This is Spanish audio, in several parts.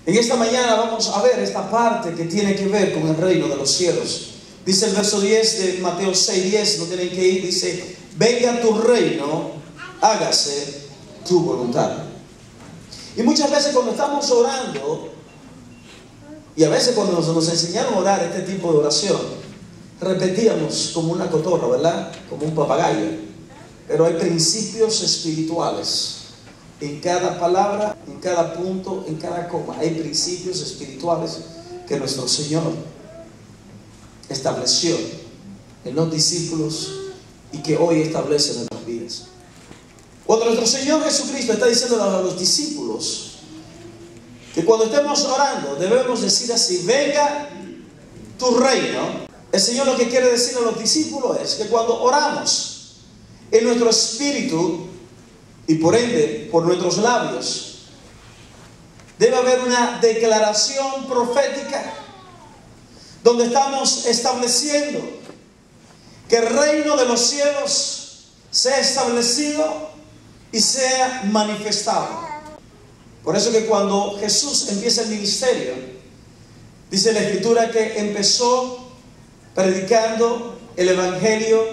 En esta mañana vamos a ver esta parte que tiene que ver con el reino de los cielos. Dice el verso 10 de Mateo 6:10, no tienen que ir, dice: venga tu reino, hágase tu voluntad. Y muchas veces cuando estamos orando, y a veces cuando nos enseñaron a orar este tipo de oración, repetíamos como una cotorra, ¿verdad? Como un papagayo. Pero hay principios espirituales en cada palabra, en cada punto, en cada coma. Hay principios espirituales que nuestro Señor estableció en los discípulos y que hoy establece en nuestras vidas. Cuando nuestro Señor Jesucristo está diciendo a los discípulos que cuando estemos orando debemos decir así: venga tu reino, el Señor lo que quiere decir a los discípulos es que cuando oramos en nuestro espíritu y por ende por nuestros labios, debe haber una declaración profética donde estamos estableciendo que el reino de los cielos sea establecido y sea manifestado. Por eso que cuando Jesús empieza el ministerio, dice la Escritura que empezó predicando el evangelio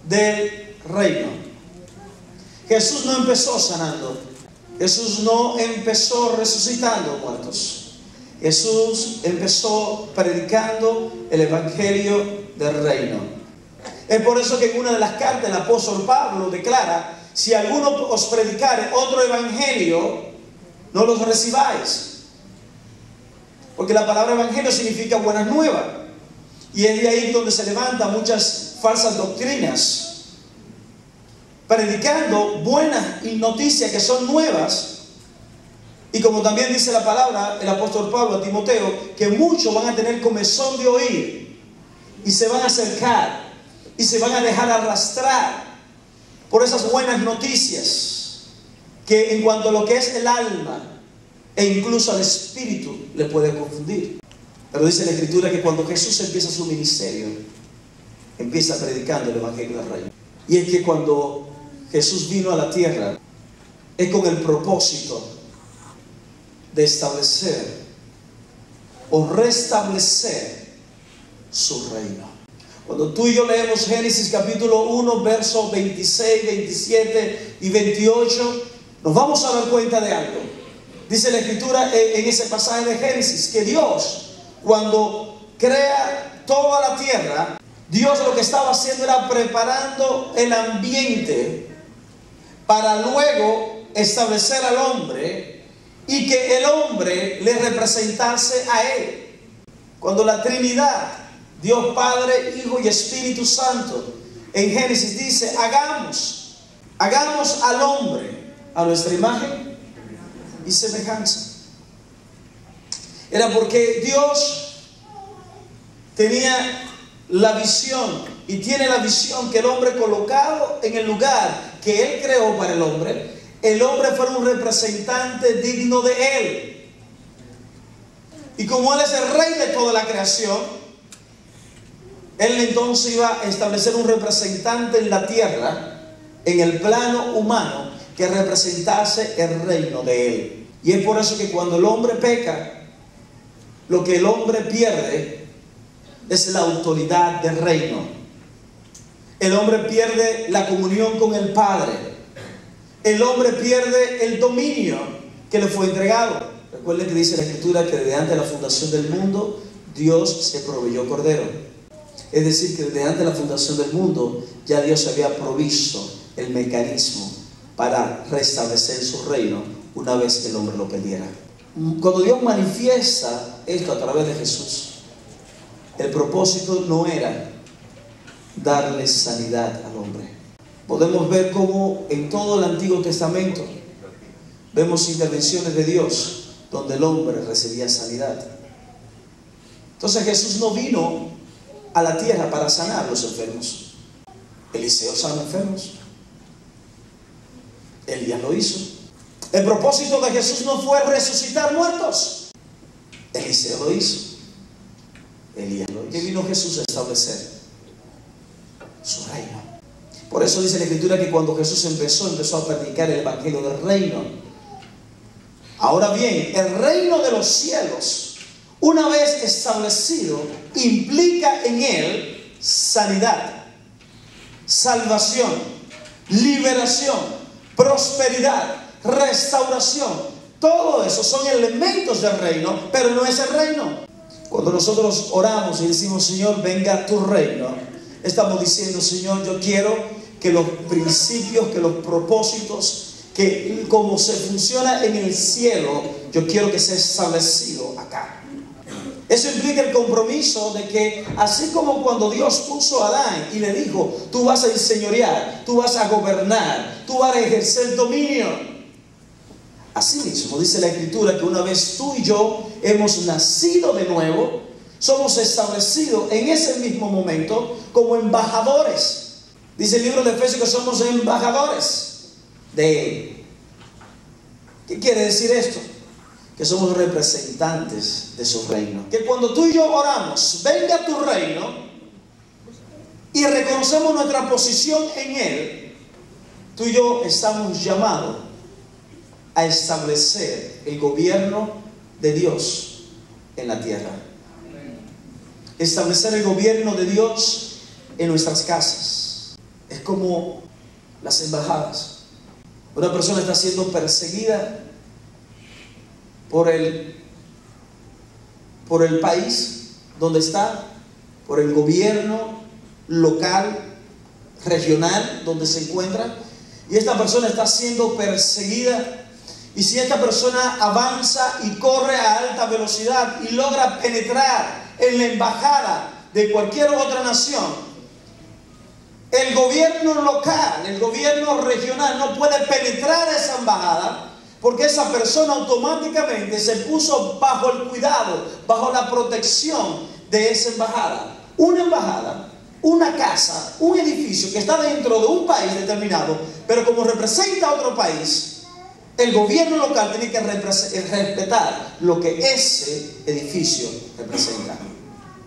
del reino. Jesús no empezó sanando, Jesús no empezó resucitando muertos. Jesús empezó predicando el evangelio del reino. Es por eso que en una de las cartas el apóstol Pablo declara: si alguno os predicare otro evangelio, no los recibáis. Porque la palabra evangelio significa buenas nuevas. Y es de ahí donde se levantan muchas falsas doctrinas, predicando buenas noticias que son nuevas. Y como también dice la palabra, el apóstol Pablo a Timoteo, que muchos van a tener comezón de oír y se van a acercar y se van a dejar arrastrar por esas buenas noticias que en cuanto a lo que es el alma e incluso al espíritu le puede confundir. Pero dice la Escritura que cuando Jesús empieza su ministerio, empieza predicando el evangelio del reino. Y es que cuando Jesús vino a la tierra, es con el propósito de establecer o restablecer su reino. Cuando tú y yo leemos Génesis capítulo 1, versos 26, 27 y 28, nos vamos a dar cuenta de algo. Dice la Escritura en ese pasaje de Génesis que Dios, cuando crea toda la tierra, Dios lo que estaba haciendo era preparando el ambiente para luego establecer al hombre y que el hombre le representase a él. Cuando la Trinidad, Dios Padre, Hijo y Espíritu Santo, en Génesis dice: hagamos al hombre a nuestra imagen y semejanza. Era porque Dios tenía la visión y tiene la visión que el hombre, colocado en el lugar que Él creó para el hombre fuera un representante digno de Él. Y como Él es el rey de toda la creación, Él entonces iba a establecer un representante en la tierra, en el plano humano, que representase el reino de Él. Y es por eso que cuando el hombre peca, lo que el hombre pierde es la autoridad del reino. El hombre pierde la comunión con el Padre. El hombre pierde el dominio que le fue entregado. Recuerden que dice la Escritura que desde antes de la fundación del mundo Dios se proveyó cordero. Es decir, que desde antes de la fundación del mundo ya Dios había provisto el mecanismo para restablecer su reino una vez que el hombre lo perdiera. Cuando Dios manifiesta esto a través de Jesús, el propósito no era darle sanidad al hombre. Podemos ver cómo en todo el Antiguo Testamento vemos intervenciones de Dios donde el hombre recibía sanidad. Entonces Jesús no vino a la tierra para sanar a los enfermos. Eliseo sanó enfermos. Elías lo hizo. El propósito de Jesús no fue resucitar muertos. Eliseo lo hizo. Elías lo hizo. ¿Qué vino Jesús a establecer? Su reino. Por eso dice la Escritura que cuando Jesús empezó a predicar el evangelio del reino, Ahora bien, el reino de los cielos, una vez establecido, implica en él sanidad, salvación, liberación, prosperidad, restauración. Todo eso son elementos del reino, pero no es el reino. Cuando nosotros oramos y decimos, Señor, venga tu reino, estamos diciendo, Señor, yo quiero que los principios, que los propósitos, que como se funciona en el cielo, yo quiero que sea establecido acá. Eso implica el compromiso de que así como cuando Dios puso a Adán y le dijo, tú vas a enseñorear, tú vas a gobernar, tú vas a ejercer dominio. Así mismo dice la Escritura que una vez tú y yo hemos nacido de nuevo, somos establecidos en ese mismo momento como embajadores. Dice el libro de Efesios que somos embajadores de Él. ¿Qué quiere decir esto? Que somos representantes de su reino. Que cuando tú y yo oramos, venga tu reino, y reconocemos nuestra posición en Él, tú y yo estamos llamados a establecer el gobierno de Dios en la tierra. Establecer el gobierno de Dios en nuestras casas. Es como las embajadas. Una persona está siendo perseguida por el país donde está, por el gobierno local, regional donde se encuentra, y esta persona está siendo perseguida. Y si esta persona avanza y corre a alta velocidad y logra penetrar en la embajada de cualquier otra nación, el gobierno local, el gobierno regional no puede penetrar esa embajada, porque esa persona automáticamente se puso bajo el cuidado, bajo la protección de esa embajada. Una embajada, una casa, un edificio que está dentro de un país determinado, pero como representa a otro país, el gobierno local tiene que respetar lo que ese edificio representa.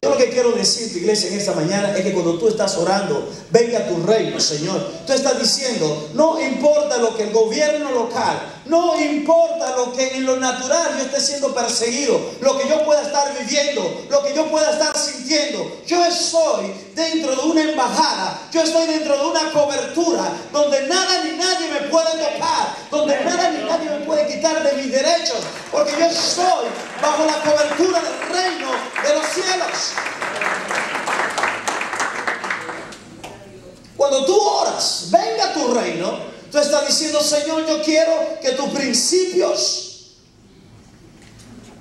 Yo lo que quiero decirte, iglesia, en esta mañana es que cuando tú estás orando, venga tu reino, Señor, tú estás diciendo, no importa lo que el gobierno local, no importa lo que en lo natural yo esté siendo perseguido, lo que yo pueda estar viviendo, lo que yo pueda estar sintiendo, yo estoy dentro de una embajada, yo estoy dentro de una cobertura donde nada ni nadie me puede tocar, donde nada ni nadie me puede quitar de mis derechos, porque yo estoy bajo la cobertura del reino de los cielos. Cuando tú oras, venga tu reino, tú estás diciendo, Señor, yo quiero que tus principios,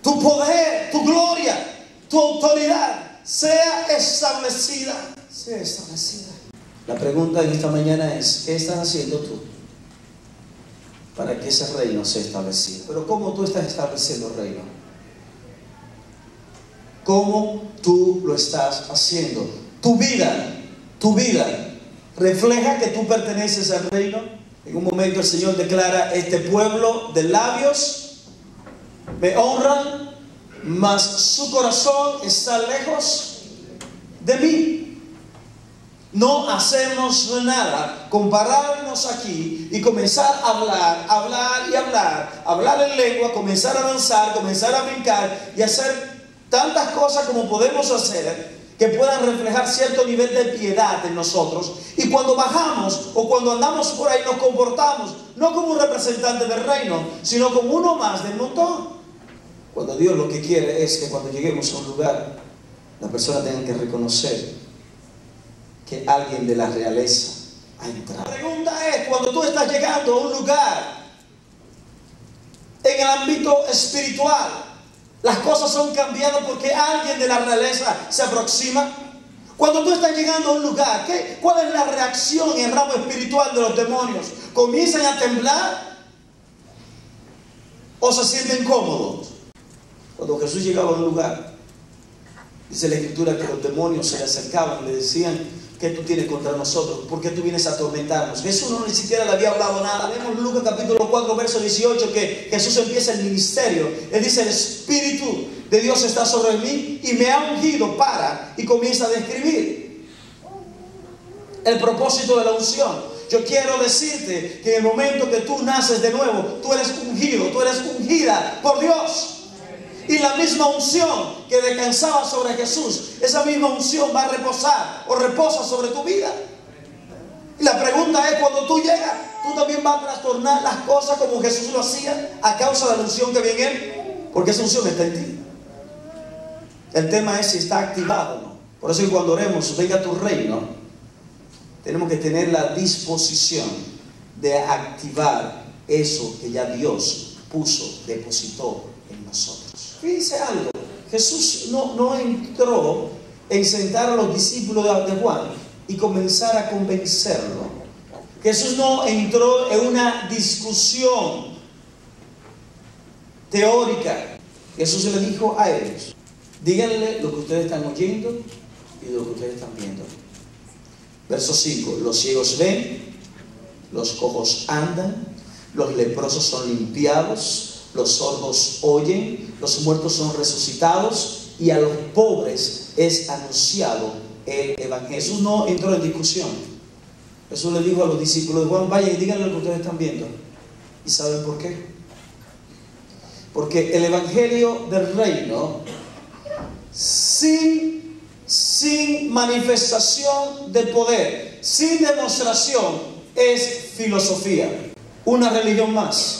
tu poder, tu gloria, tu autoridad sea establecida. Sea establecida. La pregunta en esta mañana es, ¿qué estás haciendo tú para que ese reino sea establecido? Pero ¿cómo tú estás estableciendo el reino? ¿Cómo tú lo estás haciendo? Tu vida refleja que tú perteneces al reino. En un momento el Señor declara, este pueblo de labios me honran, mas su corazón está lejos de mí. No hacemos nada, compararnos aquí y comenzar a hablar en lengua, comenzar a danzar, comenzar a brincar y hacer tantas cosas como podemos hacer que puedan reflejar cierto nivel de piedad en nosotros, y cuando bajamos o cuando andamos por ahí nos comportamos no como un representante del reino, sino como uno más del montón, cuando Dios lo que quiere es que cuando lleguemos a un lugar la persona tenga que reconocer que alguien de la realeza ha entrado. La pregunta es, cuando tú estás llegando a un lugar en el ámbito espiritual, las cosas son cambiadas porque alguien de la realeza se aproxima. Cuando tú estás llegando a un lugar, ¿cuál es la reacción en el ramo espiritual de los demonios? ¿Comienzan a temblar o se sienten cómodos? Cuando Jesús llegaba a un lugar, dice la Escritura que los demonios se le acercaban y le decían, ¿qué tú tienes contra nosotros? ¿Por qué tú vienes a atormentarnos? Jesús no ni siquiera le había hablado nada. Vemos Lucas capítulo 4 verso 18 que Jesús empieza el ministerio. Él dice, el Espíritu de Dios está sobre mí y me ha ungido para, y comienza a describir el propósito de la unción. Yo quiero decirte que en el momento que tú naces de nuevo, tú eres ungido, tú eres ungida por Dios. Y la misma unción que descansaba sobre Jesús, esa misma unción va a reposar o reposa sobre tu vida. Y la pregunta es, cuando tú llegas, tú también vas a trastornar las cosas como Jesús lo hacía a causa de la unción que viene en Él, porque esa unción está en ti. El tema es si está activado o no. Por eso que cuando oremos, venga tu reino, tenemos que tener la disposición de activar eso que ya Dios puso, depositó en nosotros. Fíjense algo, Jesús no entró en sentar a los discípulos de Juan y comenzar a convencerlo. Jesús no entró en una discusión teórica. Jesús le dijo a ellos: díganle lo que ustedes están oyendo y lo que ustedes están viendo. Verso 5: los ciegos ven, los cojos andan, los leprosos son limpiados, los sordos oyen, los muertos son resucitados y a los pobres es anunciado el evangelio. Jesús no entró en discusión. Jesús le dijo a los discípulos de Juan: vayan y díganle lo que ustedes están viendo. ¿Y saben por qué? Porque el evangelio del reino, sin manifestación de poder, sin demostración, es filosofía, una religión más.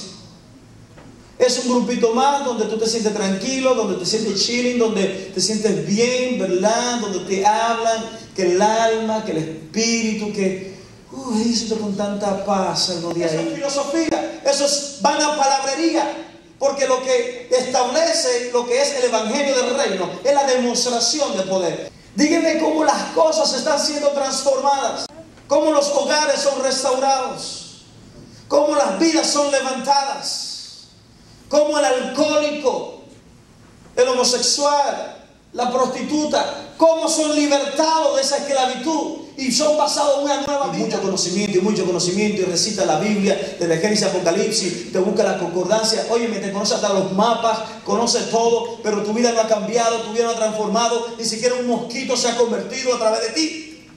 Es un grupito más donde tú te sientes tranquilo, donde te sientes chilling, donde te sientes bien, ¿verdad? Donde te hablan que el alma, que el espíritu, que siento con tanta paz algo de ahí. Eso es filosofía, eso es vana palabrería, porque lo que establece lo que es el evangelio del reino es la demostración de poder. Díganme cómo las cosas están siendo transformadas, cómo los hogares son restaurados, cómo las vidas son levantadas, como el alcohólico, el homosexual, la prostituta, cómo son libertados de esa esclavitud y son pasados a una nueva vida. Mucho conocimiento, y recita la Biblia, desde Génesis a Apocalipsis, te busca la concordancia, óyeme, te conoce hasta los mapas, conoces todo, pero tu vida no ha cambiado, tu vida no ha transformado, ni siquiera un mosquito se ha convertido a través de ti.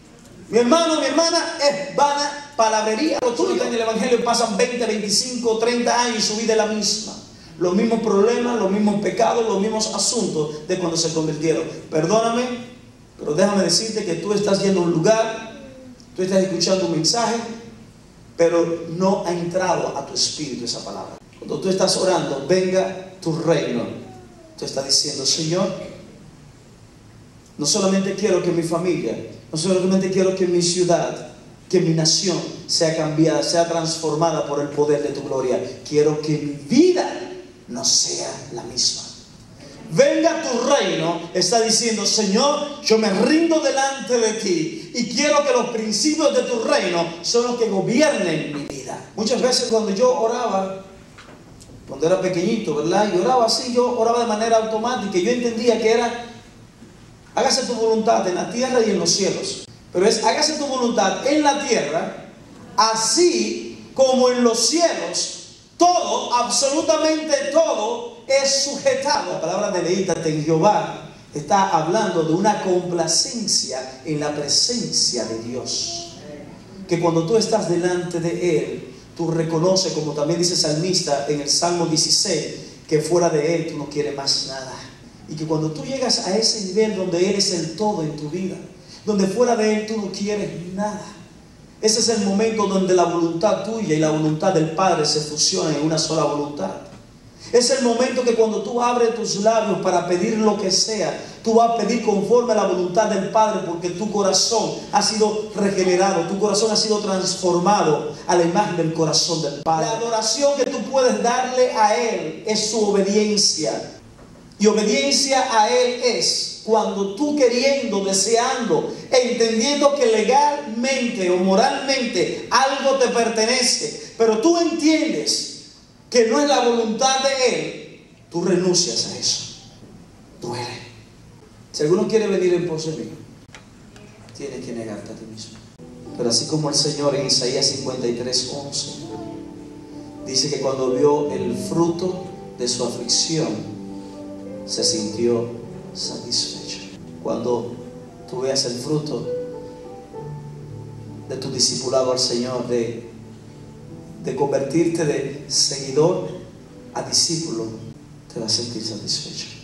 Mi hermano, mi hermana, es vana palabrería. Los tuyos en el evangelio pasan 20, 25, 30 años y su vida es la misma. Los mismos problemas, los mismos pecados, los mismos asuntos de cuando se convirtieron. Perdóname, pero déjame decirte que tú estás yendo a un lugar, tú estás escuchando un mensaje, pero no ha entrado a tu espíritu esa palabra. Cuando tú estás orando, venga tu reino, tú estás diciendo: Señor, no solamente quiero que mi familia, no solamente quiero que mi ciudad, que mi nación sea cambiada, sea transformada por el poder de tu gloria. Quiero que mi vida no sea la misma. Venga tu reino, está diciendo: Señor, yo me rindo delante de ti y quiero que los principios de tu reino son los que gobiernen mi vida. Muchas veces cuando yo oraba, cuando era pequeñito, ¿verdad? Y oraba así, yo oraba de manera automática y yo entendía que era: hágase tu voluntad en la tierra y en los cielos. Pero es: hágase tu voluntad en la tierra, así como en los cielos. Todo, absolutamente todo, es sujetado. La palabra deleítate en Jehová está hablando de una complacencia en la presencia de Dios. Que cuando tú estás delante de Él, tú reconoces, como también dice el salmista en el Salmo 16, que fuera de Él tú no quieres más nada. Y que cuando tú llegas a ese nivel donde Él es el todo en tu vida, donde fuera de Él tú no quieres nada, ese es el momento donde la voluntad tuya y la voluntad del Padre se fusionan en una sola voluntad. Es el momento que cuando tú abres tus labios para pedir lo que sea, tú vas a pedir conforme a la voluntad del Padre, porque tu corazón ha sido regenerado, tu corazón ha sido transformado a la imagen del corazón del Padre. La adoración que tú puedes darle a Él es su obediencia. Y obediencia a Él es cuando tú, queriendo, deseando, entendiendo que legalmente o moralmente algo te pertenece, pero tú entiendes que no es la voluntad de Él, tú renuncias a eso. Duele. Si alguno quiere venir en pos de mí, tienes que negarte a ti mismo. Pero así como el Señor en Isaías 53:11 dice que cuando vio el fruto de su aflicción, se sintió satisfecho. Cuando tú veas el fruto de tu discipulado al Señor, de convertirte de seguidor a discípulo, te va a sentir satisfecho.